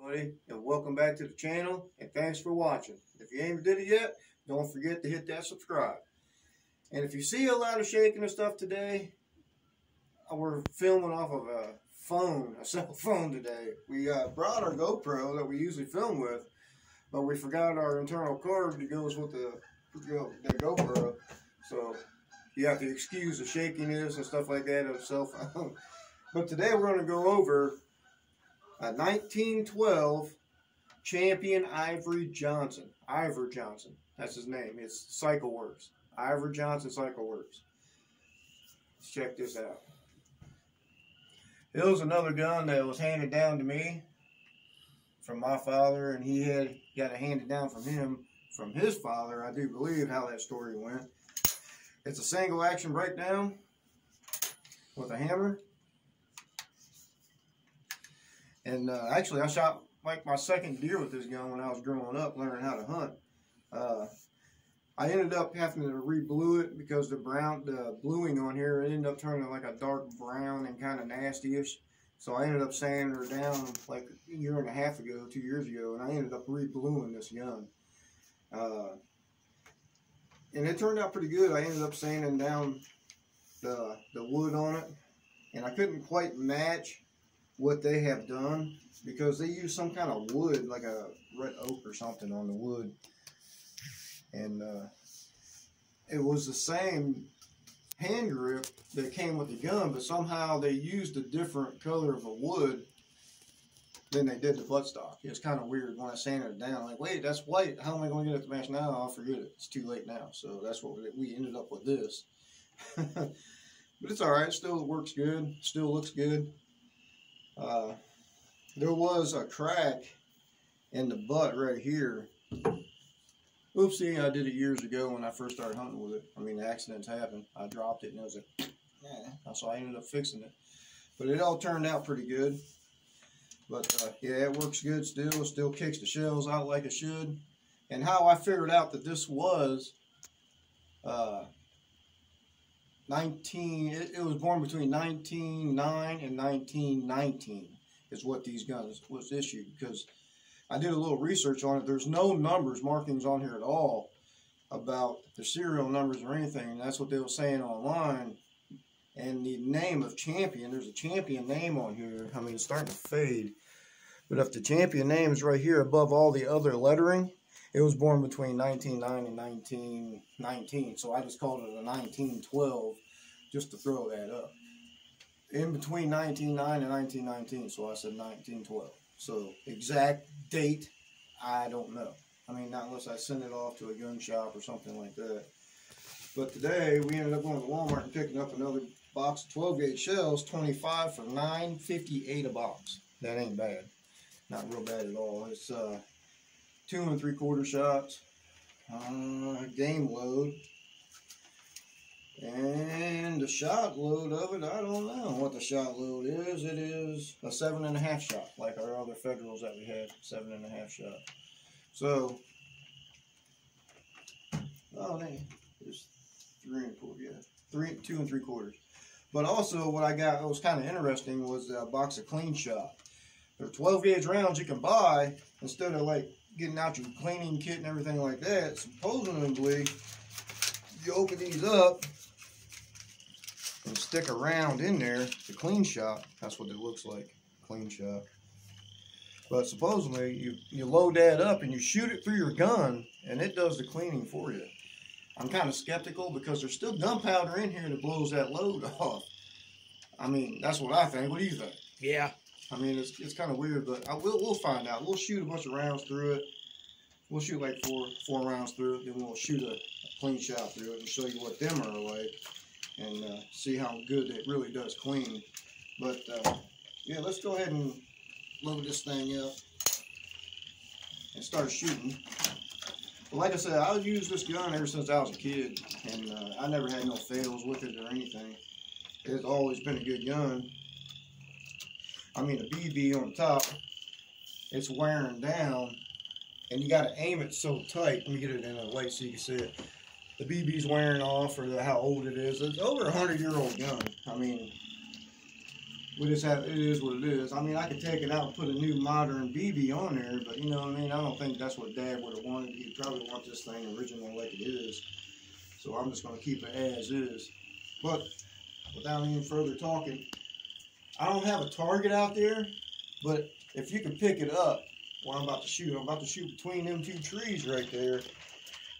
Buddy, and welcome back to the channel, and thanks for watching. If you ain't did it yet, don't forget to hit that subscribe. And if you see a lot of shaking and stuff today, we're filming off of a cell phone today. We brought our GoPro that we usually film with, but we forgot our internal cord that goes with the GoPro. So you have to excuse the shakiness and stuff like that of the cell phone. But today we're going to go over a 1912 champion Ivor Johnson. That's his name. It's Cycle Works. Ivor Johnson Cycle Works. Let's check this out. It was another gun that was handed down to me from my father, and he had got it handed down from him from his father. I do believe how that story went. It's a single action breakdown with a hammer. And actually, I shot like my second deer with this gun when I was growing up, learning how to hunt. I ended up having to re-blue it because the bluing on here, it ended up turning like a dark brown and kind of nasty-ish. So I ended up sanding her down like a year and a half ago, 2 years ago, and I ended up re-bluing this gun. And it turned out pretty good. I ended up sanding down the wood on it, and I couldn't quite match what they have done because they use some kind of wood, like a red oak or something on the wood. And it was the same hand grip that came with the gun, but somehow they used a different color of a wood than they did the buttstock. It's kind of weird when I sanded it down. Like, wait, that's white. How am I going to get it to match now? I'll forget it. It's too late now. So that's what we ended up with this. But it's all right. Still works good. Still looks good. There was a crack in the butt right here. Oopsie, I did it years ago when I first started hunting with it. I mean, accidents happen. I dropped it and it was like, so I ended up fixing it. But it all turned out pretty good. But yeah, it works good still. It still kicks the shells out like it should. And how I figured out that this was it was born between 1909 and 1919 is what these guns was issued, because I did a little research on it. There's no markings on here at all about the serial numbers or anything, and that's what they were saying online. And the name of champion, there's a champion name on here. I mean, it's starting to fade, but if the champion name is right here above all the other lettering, it was born between 1909 and 1919, so I just called it a 1912 just to throw that up. In between 1909 and 1919, so I said 1912. So exact date, I don't know. I mean, not unless I send it off to a gun shop or something like that. But today, we ended up going to Walmart and picking up another box of 12-gauge shells, 25 for $9.58 a box. That ain't bad. Not real bad at all. It's 2 3/4 shots, game load, and the shot load of it, I don't know what the shot load is. It is a 7.5 shot, like our other Federals that we had, 7.5 shot. So, oh man, there's 3 1/4, yeah, 2 3/4. But also, what I got that was kind of interesting was a box of clean shot. They're 12-gauge rounds you can buy instead of like getting out your cleaning kit and everything like that. Supposedly, you open these up and stick a round in there, the clean shot. That's what it looks like, clean shot. But supposedly, you load that up and you shoot it through your gun, and it does the cleaning for you. I'm kind of skeptical because there's still gunpowder in here that blows that load off. I mean, that's what I think. What do you think? Yeah. I mean, it's kind of weird, but we'll find out. We'll shoot a bunch of rounds through it. We'll shoot like four rounds through it, then we'll shoot a clean shot through it and show you what them are like, and see how good it really does clean. But yeah, let's go ahead and load this thing up and start shooting. But like I said, I've used this gun ever since I was a kid, and I never had no fails with it or anything. It's always been a good gun. I mean, the BB on the top, it's wearing down, and you got to aim it so tight. Let me get it in a light so you can see it. The BB's wearing off, or how old it is. It's over a 100-year-old gun. I mean, we just have, it is what it is. I mean, I could take it out and put a new modern BB on there, but you know what I mean? I don't think that's what Dad would have wanted. He'd probably want this thing original like it is. So I'm just going to keep it as is. But without any further talking, I don't have a target out there, but if you can pick it up, what I'm about to shoot between them two trees right there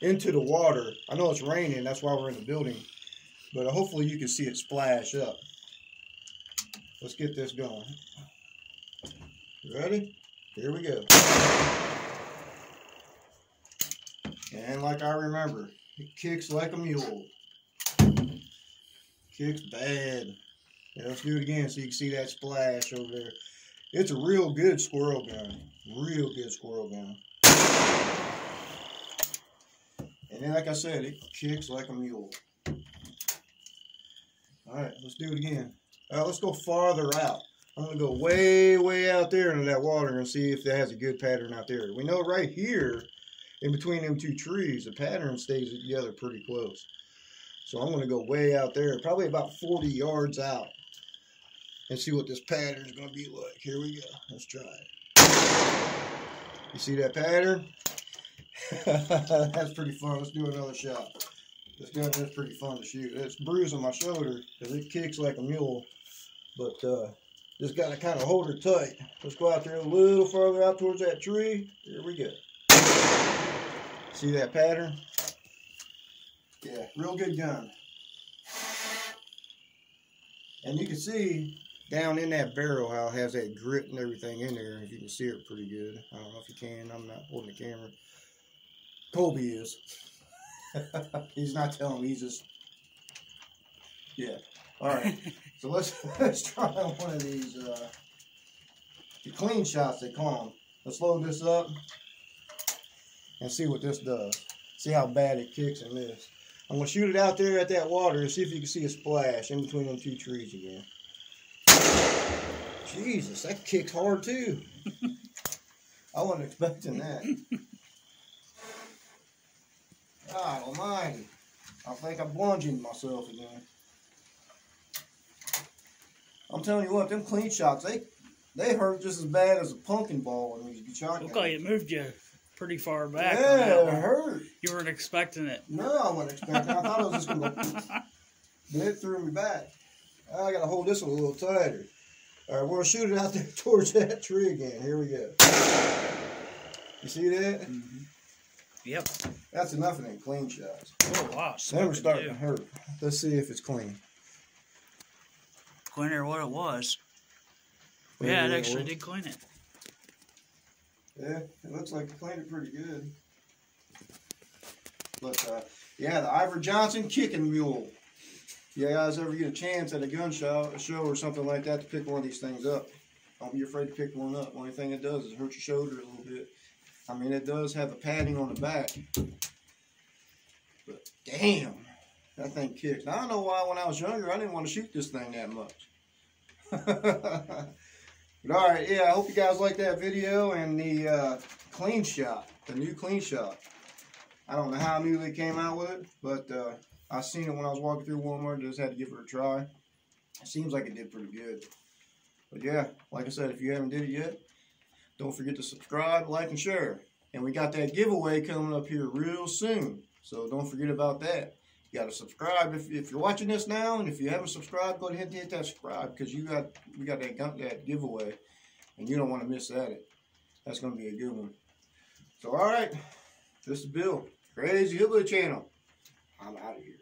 into the water. I know it's raining, that's why we're in the building, but hopefully you can see it splash up. Let's get this going. Ready? Here we go. And like I remember, it kicks like a mule. Kicks bad. Yeah, let's do it again so you can see that splash over there. It's a real good squirrel gun. Real good squirrel gun. And then, like I said, it kicks like a mule. Alright, let's do it again. Let's go farther out. I'm going to go way, way out there into that water and see if that has a good pattern out there. We know right here, in between them two trees, the pattern stays together pretty close. So I'm going to go way out there, probably about 40 yards out, and see what this pattern is going to be like. Here we go. Let's try it. You see that pattern? That's pretty fun. Let's do another shot. This gun is pretty fun to shoot. It's bruising my shoulder because it kicks like a mule. But just got to kind of hold her tight. Let's go out there a little further out towards that tree. Here we go. See that pattern? Yeah, real good gun. And you can see down in that barrel how it has that grit and everything in there. If you can see it pretty good. I don't know if you can. I'm not holding the camera. Colby is. He's not telling me. He's just... Yeah. All right. So let's try one of these the clean shots, they call them. Let's load this up and see what this does. See how bad it kicks in this. I'm going to shoot it out there at that water and see if you can see a splash in between them two trees again. Jesus, that kicks hard too. I wasn't expecting that. God almighty. I think I'm plunging myself again. I'm telling you what, them clean shots, they hurt just as bad as a pumpkin ball when you shot. Looked like it moved you pretty far back. Yeah, it hurt. You weren't expecting it. No, I wasn't expecting it. I thought it was just going to go, but it threw me back. I got to hold this one a little tighter. All right, we're going to shoot it out there towards that tree again. Here we go. You see that? Mm-hmm. Yep. That's enough of them clean shots. Oh, wow. Now we're starting to hurt. Let's see if it's clean. Cleaner what it was. Yeah, it actually did clean it. Yeah, it looks like it cleaned it pretty good. But, yeah, the Ivor Johnson kicking mule. If you guys ever get a chance at a gun show or something like that to pick one of these things up, don't be afraid to pick one up. The only thing it does is hurt your shoulder a little bit. I mean, it does have a padding on the back. But, damn, that thing kicks. Now, I don't know why when I was younger, I didn't want to shoot this thing that much. But, all right, yeah, I hope you guys liked that video and the clean shot, the new clean shot. I don't know how I knew they came out with it, but I seen it when I was walking through Walmart. Just had to give it a try. It seems like it did pretty good. But yeah, like I said, if you haven't did it yet, don't forget to subscribe, like, and share. And we got that giveaway coming up here real soon, so don't forget about that. You got to subscribe if you're watching this now, and if you haven't subscribed, go ahead and hit that subscribe because we got that giveaway, and you don't want to miss that. That's going to be a good one. So all right, this is Bill, Crazy Hillbilly Channel. I'm out of here.